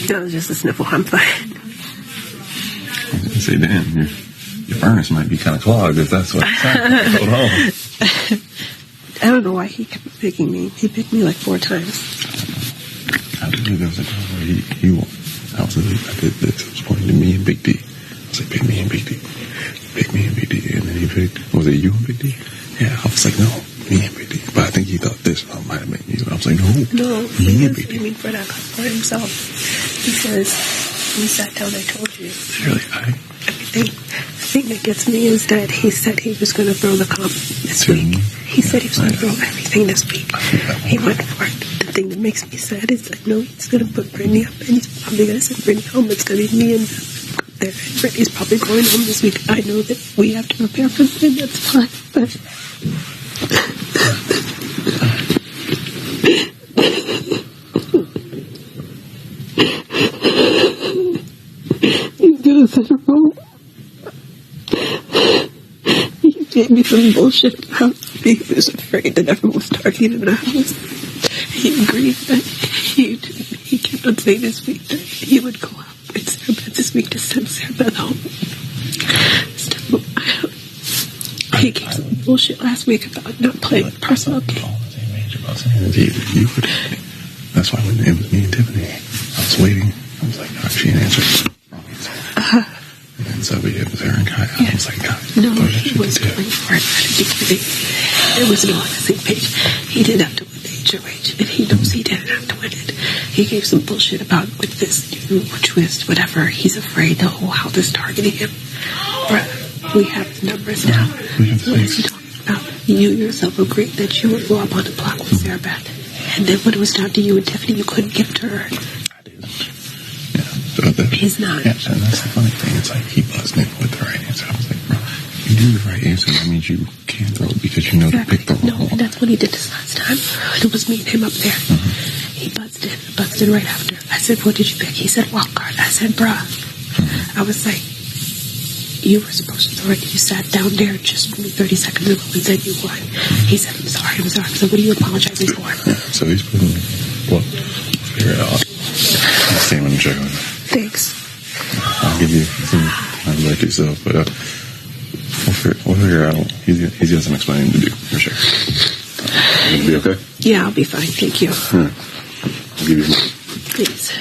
No, just a sniffle. I'm fine. I was going to say, damn, your furnace might be kind of clogged if that's what it's happening. Hold on. I don't know why he kept picking me. He picked me like 4 times. I believe there was a time where I did this. I was pointing to me and Big D. I was like, pick me and Big D. Pick me and Big D. And then he picked, was it you and Big D? Yeah, I was like, no, me and Big D. But I think he thought this might have been you. I was like, no, me and Big D. I mean, Fred for himself. He says, we sat down, I told you. Really, The thing that gets me is that he said he was going to throw the comp this week. He said he was going to throw everything this week. He went for it. The thing that makes me sad is I know he's going to put Britini up, and he's probably going to send Britini home. It's going to be me and there. Britini's probably going home this week. I know that we have to prepare for that, and that's fine. But he's doing such a wrong. He gave me some bullshit about he was afraid that everyone was starting in the house. He agreed that he kept on saying this week that he would go out with Sarah Beth this week to send Sarah Beth home. He gave some bullshit last week about not playing personal game. That's why when it was me and Tiffany, I was waiting. I was like, no, she didn't answer. Wrong answer. And then so it was her and Kai. I was like, God. No, he was going for it. It was not on the same page. He didn't have to win the HOH, and he knows he didn't have to win it. He gave some bullshit about with this new twist, whatever. He's afraid the whole house is targeting him. We have the numbers now. What is he talking about? You yourself agreed that you would go up on the block with Sarah Beth. And then when it was down to you and Tiffany, you couldn't give it to her. I did. Yeah. He's not. Yeah, and that's the funny thing. It's like he buzzed me with the right answer. I was like, bro, you do the right answer. That means you can't throw it because you know to pick the wrong one. No, and that's what he did this last time. It was me and him up there. He buzzed in right after. I said, what did you pick? He said, wild card. I said, bruh. I was like, you were supposed to throw it. You sat down there just 30 seconds ago and said you won. He said, I'm sorry. I said, what are you apologizing for? Yeah, so he's putting, well, figure it out. I'll see him in the check on it. Thanks. I'll give you some time to let yourself, but we'll figure it out. He's got some explaining to do, for sure. You'll be okay? Yeah, I'll be fine. Thank you. I'll give you a minute. Thanks.